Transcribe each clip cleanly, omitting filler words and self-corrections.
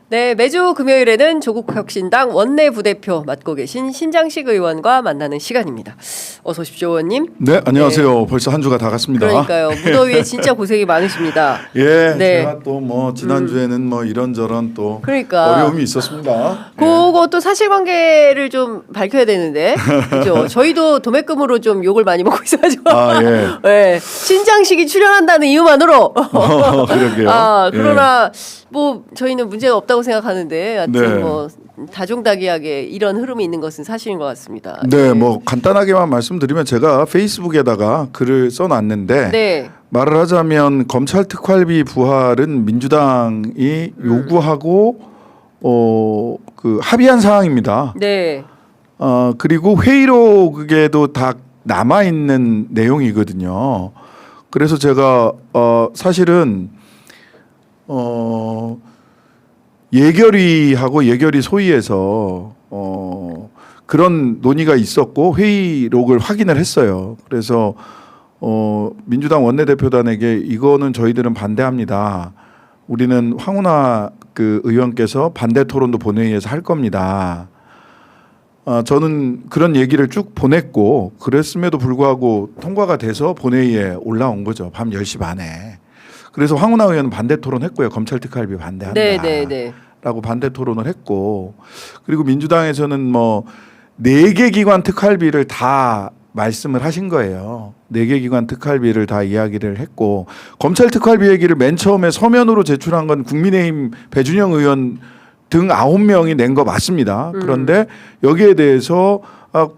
네, 매주 금요일에는 조국혁신당 원내 부대표 맡고 계신 신장식 의원과 만나는 시간입니다. 어서 오십시오, 의원님. 네, 안녕하세요. 네. 벌써 한 주가 다 갔습니다. 그러니까요. 무더위에 진짜 고생이 많으십니다. 예, 네. 제가 또 뭐 지난주에는 뭐 이런저런 또 그러니까. 어려움이 있었습니다. 그것도 사실관계를 좀 밝혀야 되는데, 그죠? 저희도 도매금으로 좀 욕을 많이 먹고 있어가지고. 아, 예. 네, 신장식이 출연한다는 이유만으로. 그러게요. 그러나 뭐 저희는 문제가 없다고 생각하는데, 하여튼 네. 뭐 다종다기하게 이런 흐름이 있는 것은 사실인 것 같습니다. 네, 뭐 간단하게만 말씀드리면 제가 페이스북에다가 글을 써놨는데 네. 말을 하자면 검찰 특활비 부활은 민주당이 요구하고 그 합의한 사항입니다. 네. 그리고 회의록에도 다 남아 있는 내용이거든요. 그래서 제가 사실은 예결위하고 예결위 소위에서 그런 논의가 있었고 회의록을 확인을 했어요. 그래서 민주당 원내대표단에게 이거는 저희들은 반대합니다. 우리는 황운하 그 의원께서 반대 토론도 본회의에서 할 겁니다. 저는 그런 얘기를 쭉 보냈고 그랬음에도 불구하고 통과가 돼서 본회의에 올라온 거죠. 밤 10시 반에. 그래서 황운하 의원은 반대 토론했고요. 검찰 특활비 반대한다. 네. 라고 반대 토론을 했고 그리고 민주당에서는 뭐 4개 기관 특활비를 다 말씀을 하신 거예요. 4개 기관 특활비를 다 이야기를 했고 검찰 특활비 얘기를 맨 처음에 서면으로 제출한 건 국민의힘 배준영 의원 등 9명이 낸 거 맞습니다. 그런데 여기에 대해서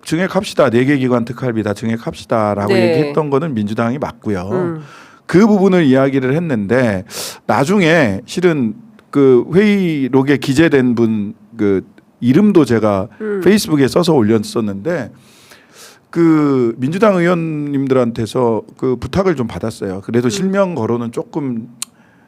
증액합시다. 4개 기관 특활비 다 증액합시다라고 네. 얘기했던 거는 민주당이 맞고요. 그 부분을 이야기를 했는데 나중에 실은 그 회의록에 기재된 분 그 이름도 제가 페이스북에 써서 올렸었는데 그 민주당 의원님들한테서 그 부탁을 좀 받았어요. 그래도 실명 거론은 조금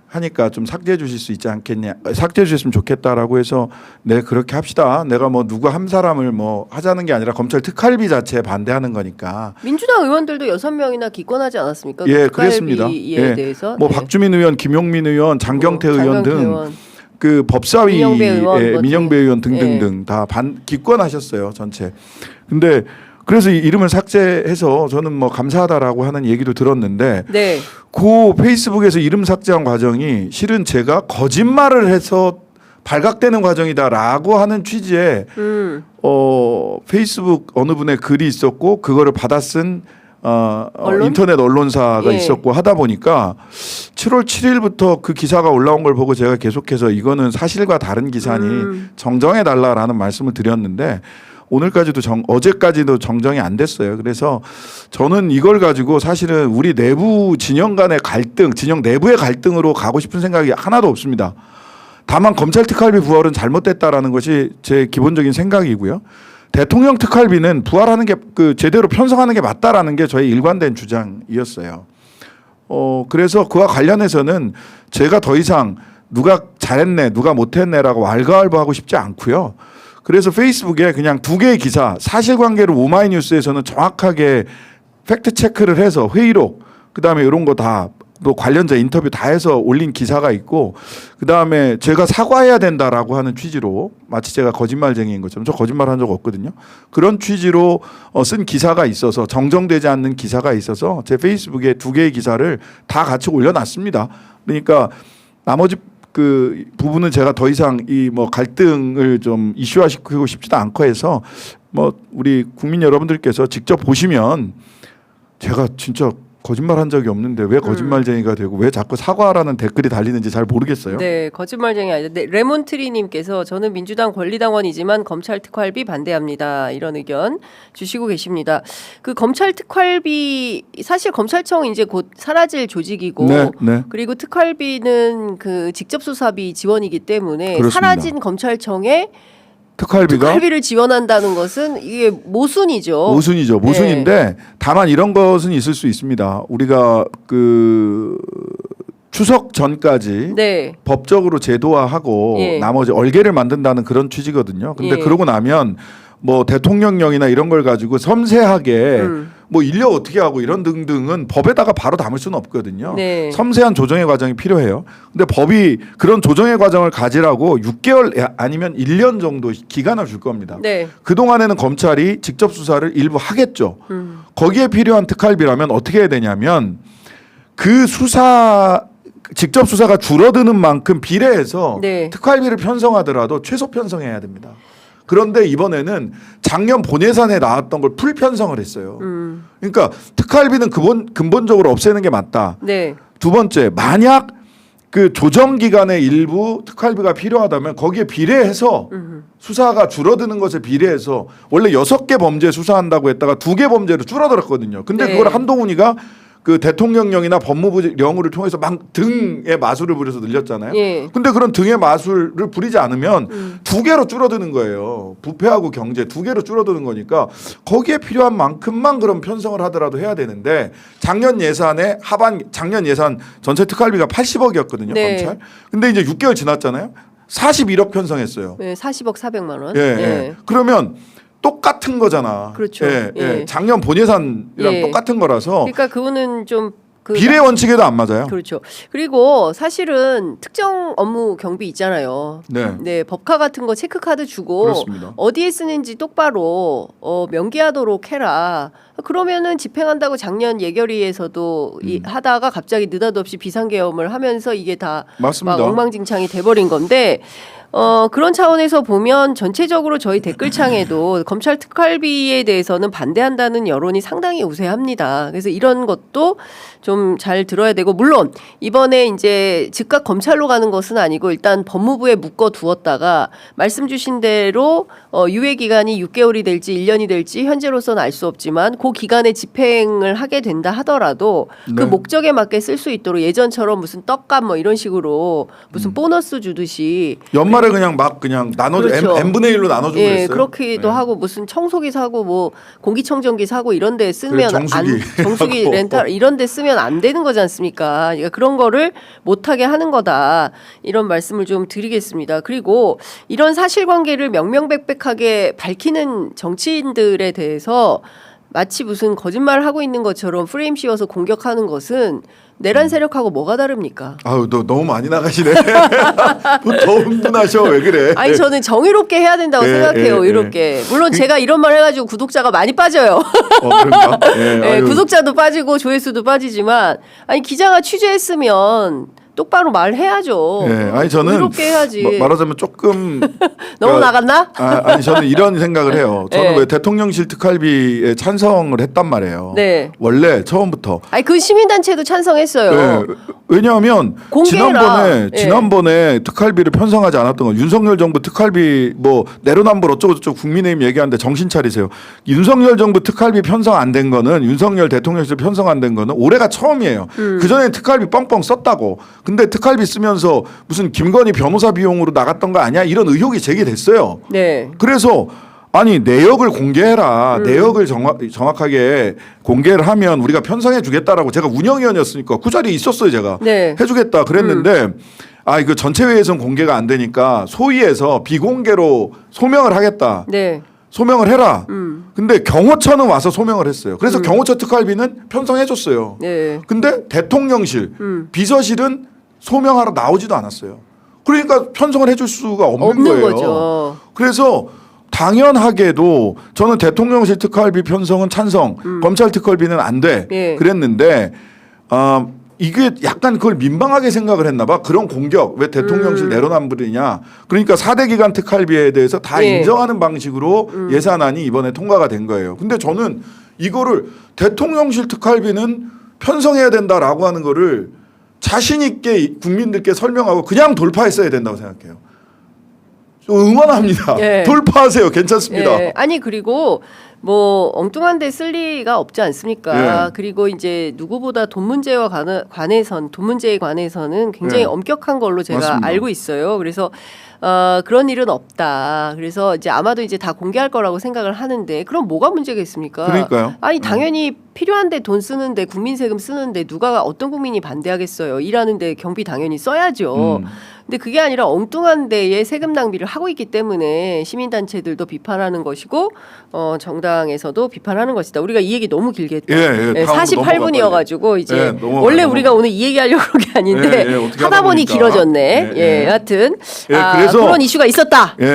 하니까 좀 삭제해 주실 수 있지 않겠냐, 삭제해 주셨으면 좋겠다라고 해서 네 그렇게 합시다. 내가 뭐 누구 한 사람을 뭐 하자는 게 아니라 검찰 특활비 자체에 반대하는 거니까. 민주당 의원들도 6명이나 기권하지 않았습니까? 예, 그 그랬습니다. 특활비에 대해서. 뭐 네. 박주민 의원, 김용민 의원, 장경태 의원 장경태 등 의원. 그 법사위 민영배 의원, 민영배 의원 등등등 다 기권하셨어요 전체. 근데 그래서 이 이름을 삭제해서 저는 뭐 감사하다라고 하는 얘기도 들었는데 네. 그 페이스북에서 이름 삭제한 과정이 실은 제가 거짓말을 해서 발각되는 과정이다라고 하는 취지의 페이스북 어느 분의 글이 있었고 그거를 받아 쓴 인터넷 언론사가 예. 있었고 하다 보니까 7월 7일부터 그 기사가 올라온 걸 보고 제가 계속해서 이거는 사실과 다른 기사니 정정해 달라라는 말씀을 드렸는데 오늘까지도 어제까지도 정정이 안 됐어요. 그래서 저는 이걸 가지고 사실은 우리 내부 진영 간의 갈등, 진영 내부의 갈등으로 가고 싶은 생각이 하나도 없습니다. 다만 검찰 특활비 부활은 잘못됐다라는 것이 제 기본적인 생각이고요. 대통령 특활비는 부활하는 게 그 제대로 편성하는 게 맞다라는 게 저의 일관된 주장이었어요. 그래서 그와 관련해서는 제가 더 이상 누가 잘했네, 누가 못했네라고 왈가왈부하고 싶지 않고요. 그래서 페이스북에 그냥 2개의 기사, 사실관계를 오마이뉴스에서는 정확하게 팩트 체크를 해서 회의록, 그다음에 이런 거 다 또 관련자 인터뷰 다 해서 올린 기사가 있고 그다음에 제가 사과해야 된다라고 하는 취지로 마치 제가 거짓말쟁이인 것처럼 저 거짓말한 적 없거든요. 그런 취지로 쓴 기사가 있어서 정정되지 않는 기사가 있어서 제 페이스북에 2개의 기사를 다 같이 올려놨습니다. 그러니까 나머지 그 부분은 제가 더 이상 이 뭐 갈등을 좀 이슈화시키고 싶지도 않고 해서 뭐 우리 국민 여러분들께서 직접 보시면 제가 진짜 거짓말한 적이 없는데 왜 거짓말쟁이가 되고 왜 자꾸 사과하라는 댓글이 달리는지 잘 모르겠어요. 네, 거짓말쟁이 아니다. 네, 레몬트리님께서 저는 민주당 권리당원이지만 검찰 특활비 반대합니다. 이런 의견 주시고 계십니다. 그 검찰 특활비 사실 검찰청 이제 곧 사라질 조직이고 네. 그리고 특활비는 그 직접 수사비 지원이기 때문에 그렇습니다. 사라진 검찰청에 특활비가 특활비를 지원한다는 것은 이게 모순이죠. 모순이죠. 모순인데 다만 이런 것은 있을 수 있습니다. 우리가 그 추석 전까지 네. 법적으로 제도화하고 예. 나머지 얼개를 만든다는 그런 취지거든요. 근데 예. 그러고 나면 뭐 대통령령이나 이런 걸 가지고 섬세하게 뭐 인력 어떻게 하고 이런 등등은 법에다가 바로 담을 수는 없거든요. 네. 섬세한 조정의 과정이 필요해요. 근데 법이 그런 조정의 과정을 가지라고 6개월 아니면 1년 정도 기간을 줄 겁니다. 네. 그동안에는 검찰이 직접 수사를 일부 하겠죠. 거기에 필요한 특활비라면 어떻게 해야 되냐면 그 수사 직접 수사가 줄어드는 만큼 비례해서 네. 특활비를 편성하더라도 최소 편성해야 됩니다. 그런데 이번에는 작년 본예산에 나왔던 걸 풀 편성을 했어요. 그러니까 특활비는 근본적으로 없애는 게 맞다. 네. 두 번째, 만약 그 조정 기간에 일부 특활비가 필요하다면 거기에 비례해서 수사가 줄어드는 것에 비례해서 원래 6개 범죄 수사한다고 했다가 2개 범죄로 줄어들었거든요. 근데 네. 그걸 한동훈이가 그 대통령령이나 법무부령을 통해서 막 등의 마술을 부려서 늘렸잖아요. 예. 근데 그런 등의 마술을 부리지 않으면 2개로 줄어드는 거예요. 부패하고 경제 2개로 줄어드는 거니까 거기에 필요한 만큼만 그럼 편성을 하더라도 해야 되는데 작년 예산에 작년 예산 전체 특활비가 80억이었거든요. 네. 검찰. 근데 이제 6개월 지났잖아요. 41억 편성했어요. 네, 40억 400만 원. 예, 예. 예. 그러면 똑같은 거잖아. 그렇죠. 예, 예. 예. 작년 본예산이랑 예. 똑같은 거라서 그러니까 그거는 좀 비례 원칙에도 안 맞아요. 그렇죠. 그리고 사실은 특정 업무 경비 있잖아요. 네. 네, 법카 같은 거 체크카드 주고 그렇습니다. 어디에 쓰는지 똑바로 명기하도록 해라. 그러면은 집행한다고 작년 예결위에서도 하다가 갑자기 느닷없이 비상계엄을 하면서 이게 다 맞습니다. 막 엉망진창이 돼버린 건데 그런 차원에서 보면 전체적으로 저희 댓글창에도 검찰 특활비에 대해서는 반대한다는 여론이 상당히 우세합니다. 그래서 이런 것도 좀 잘 들어야 되고 물론 이번에 이제 즉각 검찰로 가는 것은 아니고 일단 법무부에 묶어 두었다가 말씀 주신 대로 유예 기간이 6개월이 될지 1년이 될지 현재로서는 알 수 없지만 그 기간에 집행을 하게 된다 하더라도 그 네. 목적에 맞게 쓸 수 있도록 예전처럼 무슨 떡값 뭐 이런 식으로 무슨 보너스 주듯이 연말에 그냥 막 그냥 나눠 그렇죠. n분의 1로 나눠주고 예, 그랬어요. 그렇기도 네. 하고 무슨 청소기 사고 뭐 공기청정기 사고 이런 데 쓰면 그래, 정수기 하고. 렌탈 이런 데 쓰면 안 되는 거지 않습니까? 그러니까 그런 거를 못 하게 하는 거다. 이런 말씀을 좀 드리겠습니다. 그리고 이런 사실관계를 명명백백하게 밝히는 정치인들에 대해서 마치 무슨 거짓말을 하고 있는 것처럼 프레임 씌워서 공격하는 것은 내란 세력하고 뭐가 다릅니까? 아유, 너 너무 많이 나가시네. 더 흥분하셔. 왜 그래? 아니 저는 정의롭게 해야 된다고 예, 생각해요. 예, 이렇게 물론 제가 이런 말 해가지고 구독자가 많이 빠져요. 그런가? 예, 예, 아유. 구독자도 빠지고 조회수도 빠지지만 아니 기자가 취재했으면 똑바로 말해야죠. 예, 아니 저는 이렇게 해야지. 말하자면 조금 너무 그러니까 나갔나? 아니 저는 이런 생각을 해요. 저는 네. 왜 대통령실 특활비에 찬성을 했단 말이에요. 네. 원래 처음부터. 아니 그 시민단체도 찬성했어요. 네. 왜냐하면 공개해라. 지난번에 특활비를 편성하지 않았던 건 윤석열 정부 특활비 뭐 내로남불 어쩌고 저쩌고 국민의힘 얘기하는데 정신 차리세요. 윤석열 정부 특활비 편성 안 된 거는 윤석열 대통령실 편성 안 된 거는 올해가 처음이에요. 그 전에 특활비 뻥뻥 썼다고. 근데 특활비 쓰면서 무슨 김건희 변호사 비용으로 나갔던 거 아니야? 이런 의혹이 제기됐어요. 네. 그래서 아니 내역을 공개해라. 내역을 정확하게 공개를 하면 우리가 편성해 주겠다라고 제가 운영위원이었으니까 그 자리에 있었어요. 제가 네. 해주겠다 그랬는데 이거 전체 회의에서는 공개가 안 되니까 소위에서 비공개로 소명을 하겠다. 네. 소명을 해라. 근데 경호처는 와서 소명을 했어요. 그래서 경호처 특활비는 편성해 줬어요. 네. 근데 대통령실, 비서실은 소명하러 나오지도 않았어요. 그러니까 편성을 해줄 수가 없는 거예요. 거죠. 그래서 당연하게도 저는 대통령실 특활비 편성은 찬성, 검찰 특활비는 안 돼. 예. 그랬는데 이게 약간 그걸 민망하게 생각을 했나 봐. 그런 공격. 왜 대통령실 내로남불이냐. 그러니까 4대 기관 특활비에 대해서 다 예. 인정하는 방식으로 예산안이 이번에 통과가 된 거예요. 근데 저는 이거를 대통령실 특활비는 편성해야 된다라고 하는 거를 자신 있게 국민들께 설명하고 그냥 돌파했어야 된다고 생각해요. 응원합니다. 예. 돌파하세요. 괜찮습니다. 예. 아니 그리고 뭐 엉뚱한 데 쓸 리가 없지 않습니까? 예. 그리고 이제 누구보다 돈 문제에 관해서는 굉장히 예. 엄격한 걸로 제가 맞습니다. 알고 있어요. 그래서 그런 일은 없다. 그래서 이제 아마도 이제 다 공개할 거라고 생각을 하는데 그럼 뭐가 문제겠습니까? 그러니까요. 아니 당연히 필요한데 돈 쓰는데 국민 세금 쓰는데 누가 어떤 국민이 반대하겠어요. 일하는데 경비 당연히 써야죠. 근데 그게 아니라 엉뚱한 데에 세금 낭비를 하고 있기 때문에 시민단체들도 비판하는 것이고 정당에서도 비판하는 것이다. 우리가 이 얘기 너무 길게 했다. 예, 다음으로 48분이어가지고 이제 예, 넘어가요, 원래 넘어가요. 우리가 오늘 이 얘기하려고 그런 게 아닌데 어떻게 하다 보니 보니까. 길어졌네. 예, 예. 여하튼 예, 그래서 그런 이슈가 있었다. 예.